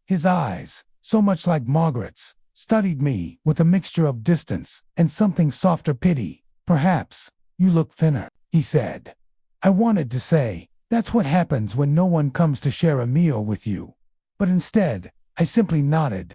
S1: His eyes, so much like Margaret's, studied me with a mixture of distance and something softer pity. "Perhaps you look thinner," he said. I wanted to say, "That's what happens when no one comes to share a meal with you." But instead, I simply nodded.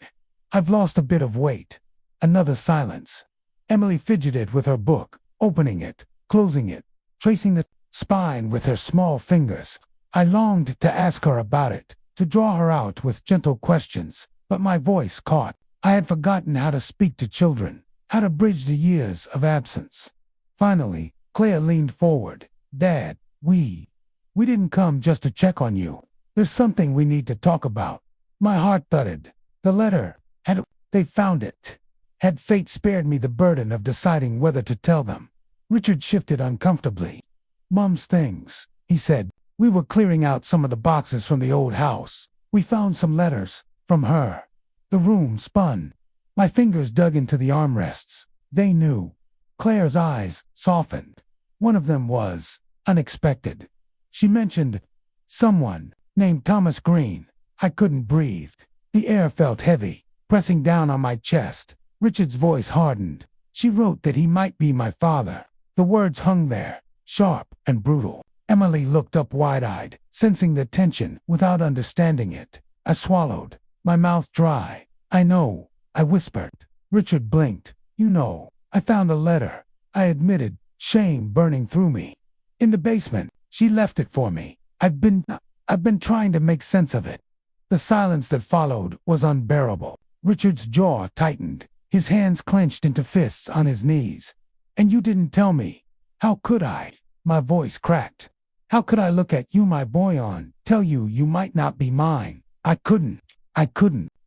S1: "I've lost a bit of weight." Another silence. Emily fidgeted with her book, opening it, closing it, tracing the spine with her small fingers. I longed to ask her about it, to draw her out with gentle questions, but my voice caught. I had forgotten how to speak to children, how to bridge the years of absence. Finally, Claire leaned forward. "Dad, we didn't come just to check on you. There's something we need to talk about." My heart thudded. The letter, had they found it? Had fate spared me the burden of deciding whether to tell them? Richard shifted uncomfortably. "Mom's things," he said. "We were clearing out some of the boxes from the old house. We found some letters from her." The room spun. My fingers dug into the armrests. They knew. Claire's eyes softened. One of them was unexpected. She mentioned someone named Thomas Green. I couldn't breathe. The air felt heavy, pressing down on my chest. Richard's voice hardened. "She wrote that he might be my father." The words hung there, sharp and brutal. Emily looked up wide-eyed, sensing the tension without understanding it. I swallowed, my mouth dry. "I know," I whispered. Richard blinked. "You know, I found a letter," I admitted, shame burning through me. "In the basement. She left it for me. I've been trying to make sense of it." The silence that followed was unbearable. Richard's jaw tightened, his hands clenched into fists on his knees. "And you didn't tell me. How could I?" My voice cracked. "How could I look at you, my boy, tell you you might not be mine? I couldn't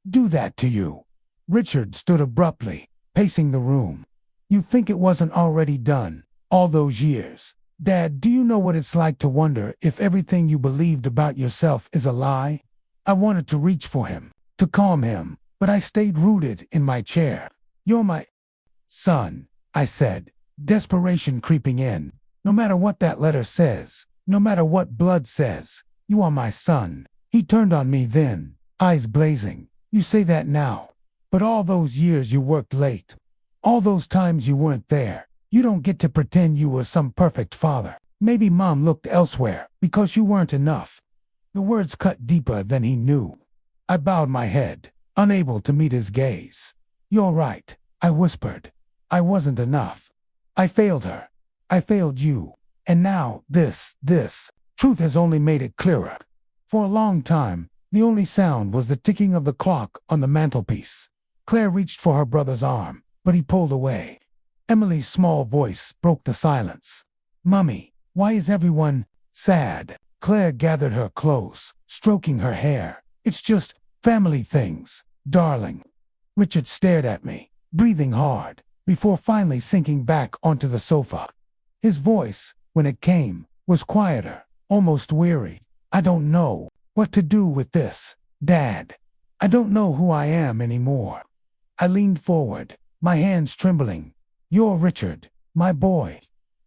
S1: do that to you." Richard stood abruptly, pacing the room. "You think it wasn't already done, all those years? Dad, do you know what it's like to wonder if everything you believed about yourself is a lie?" I wanted to reach for him, to calm him, but I stayed rooted in my chair. "You're my son," I said, desperation creeping in. "No matter what that letter says, no matter what blood says, you are my son." He turned on me then, eyes blazing. "You say that now, but all those years you worked late, all those times you weren't there, you don't get to pretend you were some perfect father. Maybe Mom looked elsewhere because you weren't enough." The words cut deeper than he knew. I bowed my head, unable to meet his gaze. "You're right," I whispered. "I wasn't enough. I failed her. I failed you. And now this truth has only made it clearer." For a long time, the only sound was the ticking of the clock on the mantelpiece. Claire reached for her brother's arm, but he pulled away. Emily's small voice broke the silence. "Mummy, why is everyone sad?" Claire gathered her close, stroking her hair. "It's just family things, darling." Richard stared at me, breathing hard, before finally sinking back onto the sofa. His voice, when it came, was quieter, almost weary. "I don't know what to do with this, Dad. I don't know who I am anymore." I leaned forward, my hands trembling. "You're Richard, my boy.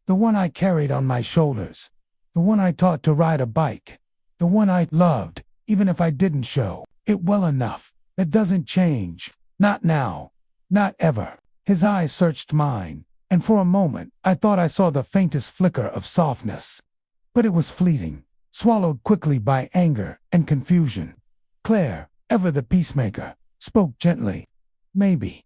S1: The one I carried on my shoulders. The one I taught to ride a bike. The one I loved, even if I didn't show it well enough. That doesn't change. Not now. Not ever." His eyes searched mine, and for a moment I thought I saw the faintest flicker of softness. But it was fleeting, swallowed quickly by anger and confusion. Claire, ever the peacemaker, spoke gently. Maybe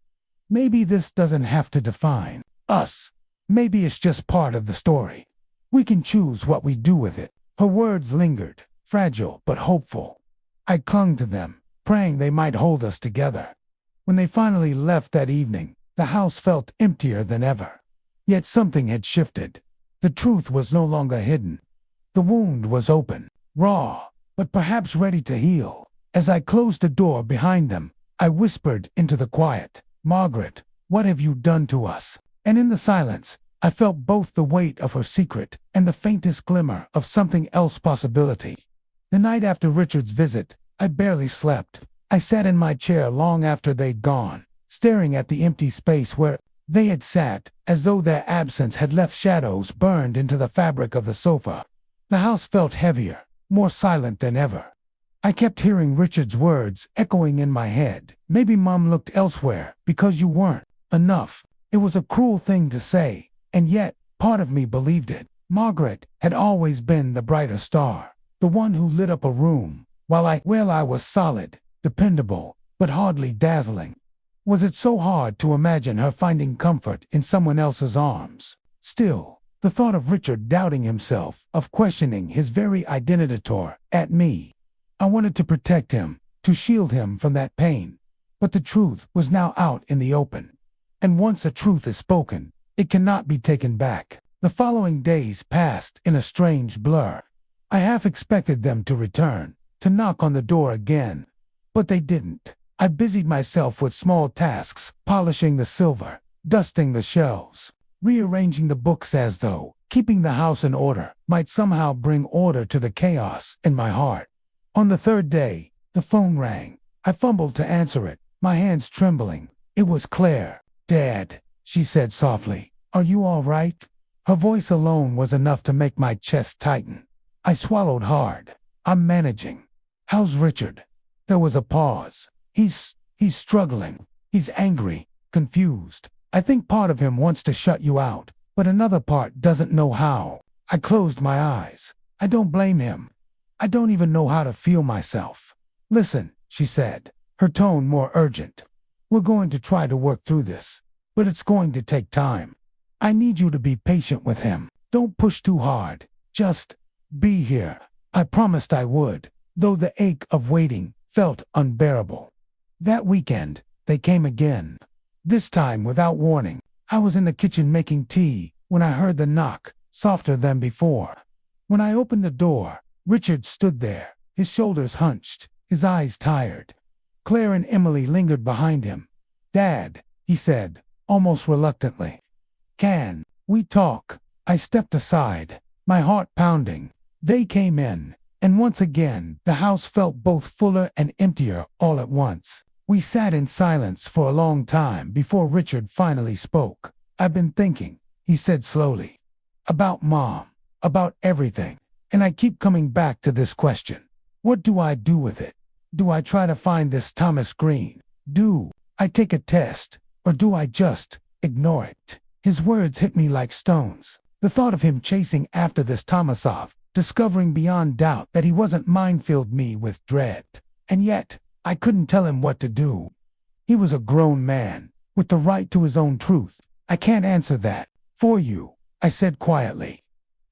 S1: this doesn't have to define us. Maybe it's just part of the story. We can choose what we do with it." Her words lingered, fragile but hopeful. I clung to them, praying they might hold us together. When they finally left that evening, the house felt emptier than ever. Yet something had shifted. The truth was no longer hidden. The wound was open, raw, but perhaps ready to heal. As I closed the door behind them, I whispered into the quiet, "Margaret, what have you done to us?" And in the silence, I felt both the weight of her secret and the faintest glimmer of something else possibility. The night after Richard's visit, I barely slept. I sat in my chair long after they'd gone, staring at the empty space where they had sat, as though their absence had left shadows burned into the fabric of the sofa. The house felt heavier, more silent than ever. I kept hearing Richard's words echoing in my head. "Maybe Mom looked elsewhere because you weren't enough." It was a cruel thing to say, and yet part of me believed it. Margaret had always been the brighter star, the one who lit up a room, while I was solid, dependable, but hardly dazzling. Was it so hard to imagine her finding comfort in someone else's arms? Still, the thought of Richard doubting himself, of questioning his very identity tore at me. I wanted to protect him, to shield him from that pain. But the truth was now out in the open. And once a truth is spoken, it cannot be taken back. The following days passed in a strange blur. I half expected them to return, to knock on the door again. But they didn't. I busied myself with small tasks, polishing the silver, dusting the shelves, rearranging the books as though keeping the house in order might somehow bring order to the chaos in my heart. On the third day, the phone rang. I fumbled to answer it, my hands trembling. It was Claire. "Dad," she said softly, "are you all right?" Her voice alone was enough to make my chest tighten. I swallowed hard. "I'm managing." "How's Richard?" There was a pause. He's struggling. He's angry, confused. I think part of him wants to shut you out, but another part doesn't know how." I closed my eyes. I don't blame him. I don't even know how to feel myself. "Listen," she said, her tone more urgent. "We're going to try to work through this, but it's going to take time. I need you to be patient with him. Don't push too hard. Just be here." I promised I would, though the ache of waiting felt unbearable. That weekend, they came again. This time without warning. I was in the kitchen making tea when I heard the knock, softer than before. When I opened the door, Richard stood there, his shoulders hunched, his eyes tired. Claire and Emily lingered behind him. "Dad," he said, almost reluctantly. "Can we talk?" I stepped aside, my heart pounding. They came in, and once again the house felt both fuller and emptier all at once. We sat in silence for a long time before Richard finally spoke. "I've been thinking," he said slowly, "about Mom, about everything. And I keep coming back to this question. What do I do with it? Do I try to find this Thomas Green? Do I take a test? Or do I just ignore it?" His words hit me like stones. The thought of him chasing after this Tomasov, discovering beyond doubt that he wasn't mine, filled me with dread. And yet, I couldn't tell him what to do. He was a grown man, with the right to his own truth. "I can't answer that for you," I said quietly.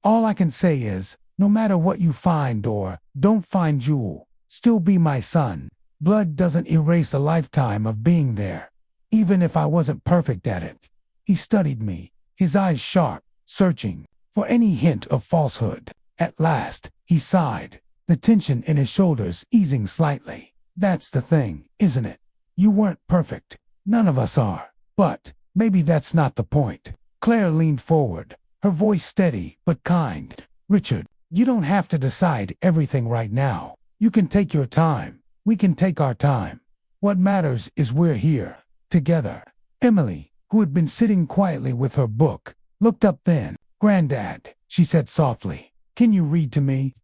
S1: "All I can say is, no matter what you find or don't find, you'll still be my son. Blood doesn't erase a lifetime of being there, even if I wasn't perfect at it." He studied me, his eyes sharp, searching for any hint of falsehood. At last, he sighed, the tension in his shoulders easing slightly. "That's the thing, isn't it? You weren't perfect. None of us are. But maybe that's not the point." Claire leaned forward, her voice steady but kind. "Richard, you don't have to decide everything right now. You can take your time. We can take our time. What matters is we're here, together." Emily, who had been sitting quietly with her book, looked up then. "Granddad," she said softly, "can you read to me?"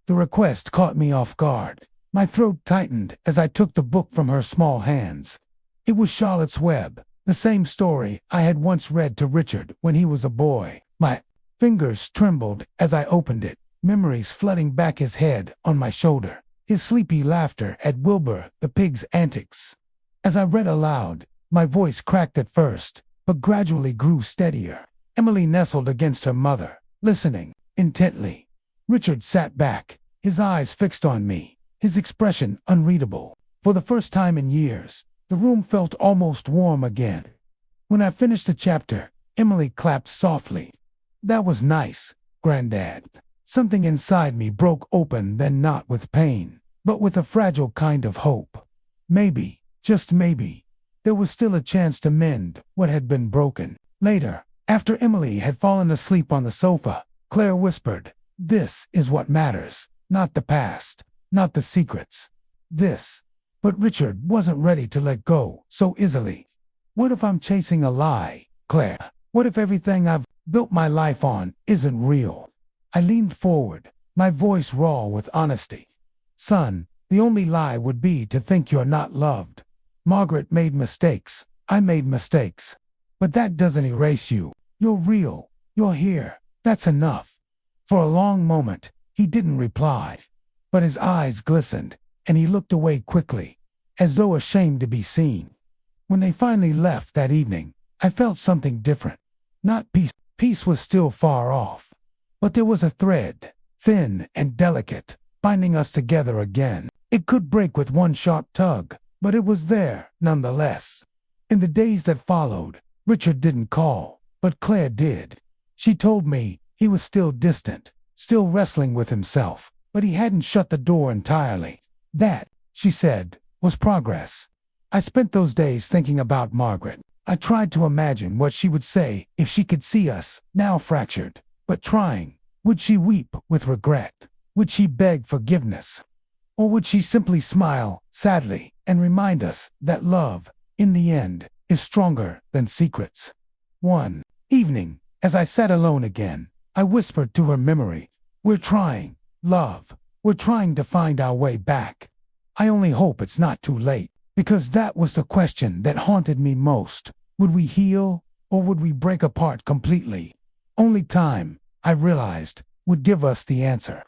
S1: The request caught me off guard. My throat tightened as I took the book from her small hands. It was Charlotte's Web, the same story I had once read to Richard when he was a boy. My fingers trembled as I opened it, memories flooding back his head on my shoulder, his sleepy laughter at Wilbur the pig's antics. As I read aloud, my voice cracked at first, but gradually grew steadier. Emily nestled against her mother, listening intently. Richard sat back, his eyes fixed on me, his expression unreadable. For the first time in years, the room felt almost warm again. When I finished the chapter, Emily clapped softly. "That was nice, Granddad." Something inside me broke open, then not with pain, but with a fragile kind of hope. Maybe, just maybe, there was still a chance to mend what had been broken. Later, after Emily had fallen asleep on the sofa, Claire whispered, "This is what matters, not the past, not the secrets. This." But Richard wasn't ready to let go so easily. "What if I'm chasing a lie, Claire? What if everything I've built my life on isn't real?" I leaned forward, my voice raw with honesty. "Son, the only lie would be to think you're not loved. Margaret made mistakes. I made mistakes. But that doesn't erase you. You're real. You're here. That's enough." For a long moment, he didn't reply. But his eyes glistened, and he looked away quickly, as though ashamed to be seen. When they finally left that evening, I felt something different. Not peace. Peace was still far off. But there was a thread, thin and delicate, binding us together again. It could break with one sharp tug, but it was there nonetheless. In the days that followed, Richard didn't call, but Claire did. She told me he was still distant, still wrestling with himself, but he hadn't shut the door entirely. That, she said, was progress. I spent those days thinking about Margaret. I tried to imagine what she would say if she could see us, now fractured, but trying. Would she weep with regret? Would she beg forgiveness? Or would she simply smile, sadly, and remind us that love, in the end, is stronger than secrets? One evening, as I sat alone again, I whispered to her memory, "We're trying, love. We're trying to find our way back. I only hope it's not too late." Because that was the question that haunted me most. Would we heal, or would we break apart completely? Only time, I realized, would give us the answer.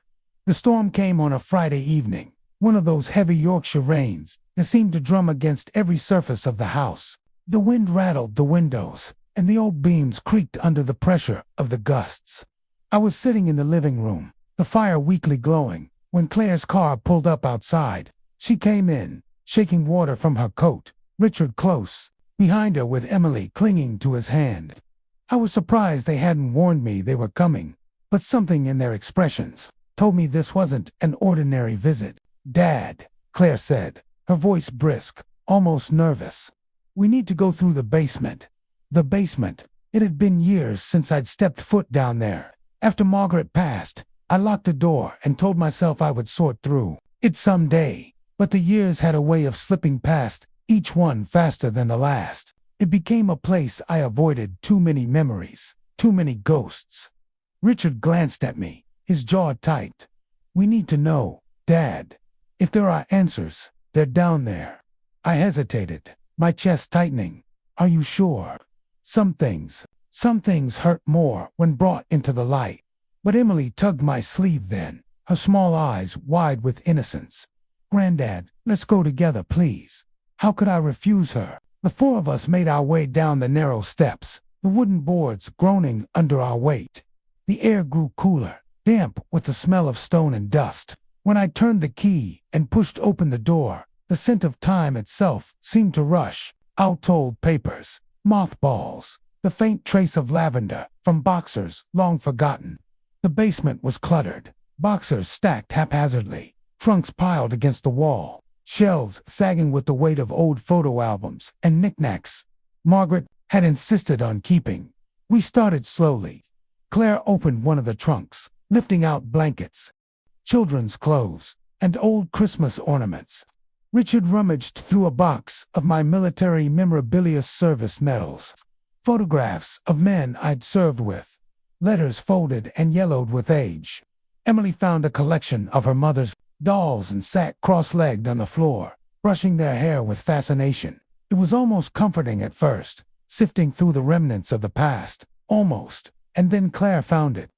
S1: The storm came on a Friday evening, one of those heavy Yorkshire rains that seemed to drum against every surface of the house. The wind rattled the windows, and the old beams creaked under the pressure of the gusts. I was sitting in the living room, the fire weakly glowing, when Claire's car pulled up outside. She came in, shaking water from her coat, Richard close behind her with Emily clinging to his hand. I was surprised they hadn't warned me they were coming, but something in their expressions told me this wasn't an ordinary visit. "Dad," Claire said, her voice brisk, almost nervous. "We need to go through the basement." The basement. It had been years since I'd stepped foot down there. After Margaret passed, I locked the door and told myself I would sort through it someday, but the years had a way of slipping past, each one faster than the last. It became a place I avoided. Too many memories, too many ghosts. Richard glanced at me, his jaw tight. "We need to know, Dad. If there are answers, they're down there." I hesitated, my chest tightening. "Are you sure?" Some things hurt more when brought into the light. But Emily tugged my sleeve then, her small eyes wide with innocence. "Granddad, let's go together, please." How could I refuse her? The four of us made our way down the narrow steps, the wooden boards groaning under our weight. The air grew cooler, damp with the smell of stone and dust. When I turned the key and pushed open the door, the scent of time itself seemed to rush. Out old papers, mothballs, the faint trace of lavender from boxers long forgotten. The basement was cluttered, boxers stacked haphazardly, trunks piled against the wall, shelves sagging with the weight of old photo albums and knickknacks Margaret had insisted on keeping. We started slowly. Claire opened one of the trunks, lifting out blankets, children's clothes, and old Christmas ornaments. Richard rummaged through a box of my military memorabilia service medals, photographs of men I'd served with, letters folded and yellowed with age. Emily found a collection of her mother's dolls and sat cross-legged on the floor, brushing their hair with fascination. It was almost comforting at first, sifting through the remnants of the past, almost, and then Claire found it.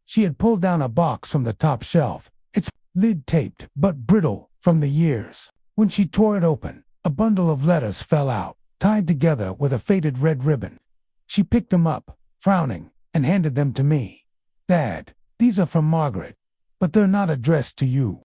S1: She had pulled down a box from the top shelf, its lid taped but brittle from the years. When she tore it open, a bundle of letters fell out, tied together with a faded red ribbon. She picked them up, frowning, and handed them to me. "Dad, these are from Margaret, but they're not addressed to you."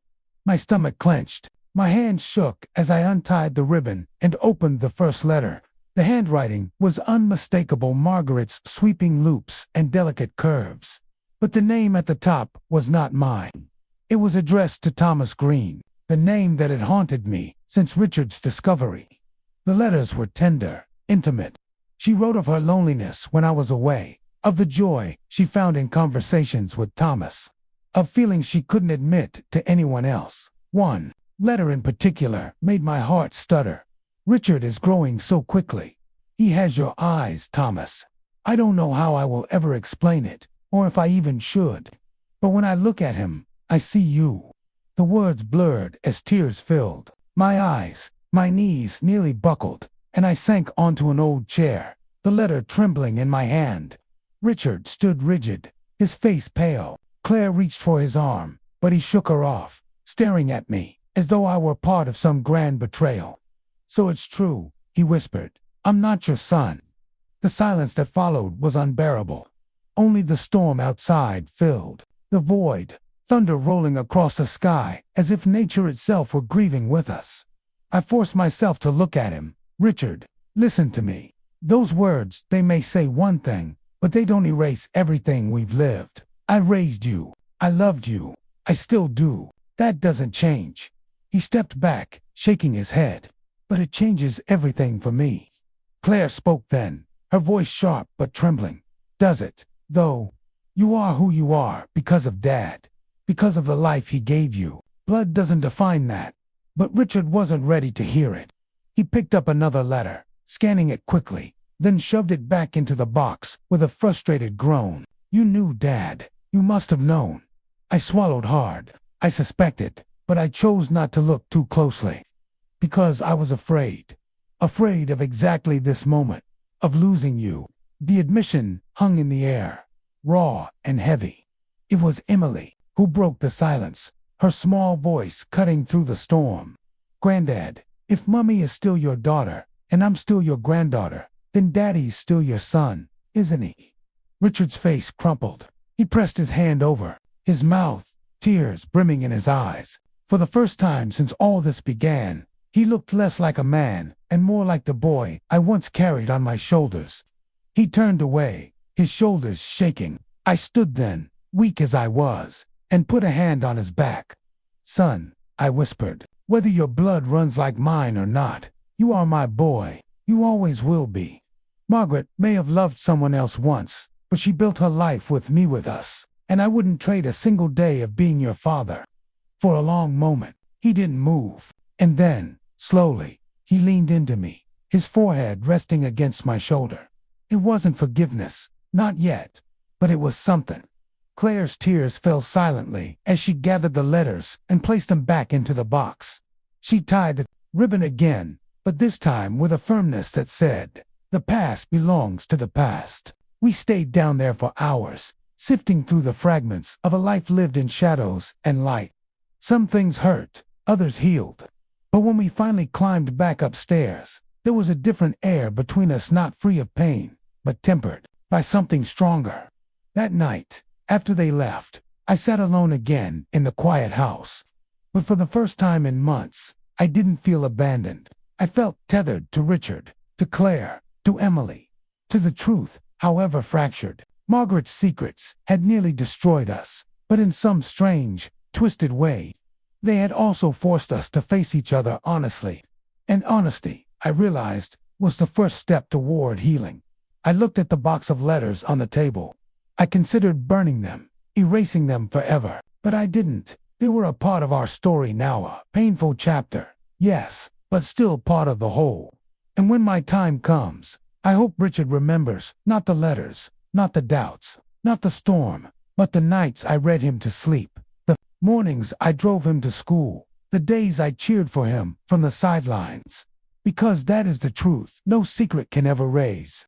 S1: My stomach clenched. My hands shook as I untied the ribbon and opened the first letter. The handwriting was unmistakable, Margaret's sweeping loops and delicate curves. But the name at the top was not mine. It was addressed to Thomas Green, the name that had haunted me since Richard's discovery. The letters were tender, intimate. She wrote of her loneliness when I was away, of the joy she found in conversations with Thomas, of feelings she couldn't admit to anyone else. One letter in particular made my heart stutter. Richard is growing so quickly. He has your eyes, Thomas. I don't know how I will ever explain it, or if I even should. But when I look at him, I see you. The words blurred as tears filled my eyes. My knees nearly buckled, and I sank onto an old chair, the letter trembling in my hand. Richard stood rigid, his face pale. Claire reached for his arm, but he shook her off, staring at me, as though I were part of some grand betrayal. "So it's true," he whispered. "I'm not your son." The silence that followed was unbearable. Only the storm outside filled the void, thunder rolling across the sky as if nature itself were grieving with us. I forced myself to look at him. "Richard, listen to me. Those words, they may say one thing, but they don't erase everything we've lived. I raised you. I loved you. I still do. That doesn't change." He stepped back, shaking his head. "But it changes everything for me." Claire spoke then, her voice sharp but trembling. "Does it, though? You are who you are because of Dad, because of the life he gave you. Blood doesn't define that." But Richard wasn't ready to hear it. He picked up another letter, scanning it quickly, then shoved it back into the box with a frustrated groan. "You knew, Dad. You must have known." I swallowed hard. I suspected, but I chose not to look too closely. Because I was afraid. Afraid of exactly this moment, of losing you. The admission hung in the air, raw and heavy. It was Emily who broke the silence, her small voice cutting through the storm. "Granddad, if Mummy is still your daughter, and I'm still your granddaughter, then Daddy's still your son, isn't he?" Richard's face crumpled. He pressed his hand over, his mouth, tears brimming in his eyes. For the first time since all this began, he looked less like a man and more like the boy I once carried on my shoulders. He turned away, his shoulders shaking. I stood then, weak as I was, and put a hand on his back. "Son," I whispered, "whether your blood runs like mine or not, you are my boy. You always will be. Margaret may have loved someone else once, but she built her life with me with us, and I wouldn't trade a single day of being your father." For a long moment, he didn't move, and then, slowly, he leaned into me, his forehead resting against my shoulder. It wasn't forgiveness, not yet, but it was something. Claire's tears fell silently as she gathered the letters and placed them back into the box. She tied the ribbon again, but this time with a firmness that said, "The past belongs to the past." We stayed down there for hours, sifting through the fragments of a life lived in shadows and light. Some things hurt, others healed. But when we finally climbed back upstairs, there was a different air between us, not free of pain, but tempered by something stronger. That night, after they left, I sat alone again in the quiet house. But for the first time in months, I didn't feel abandoned. I felt tethered to Richard, to Claire, to Emily, to the truth, however fractured. Margaret's secrets had nearly destroyed us, but in some strange, twisted way, they had also forced us to face each other honestly. And honesty, I realized, was the first step toward healing. I looked at the box of letters on the table. I considered burning them, erasing them forever, but I didn't. They were a part of our story now, a painful chapter, yes, but still part of the whole. And when my time comes, I hope Richard remembers, not the letters, not the doubts, not the storm, but the nights I read him to sleep, the mornings I drove him to school, the days I cheered for him from the sidelines. Because that is the truth no secret can ever raise.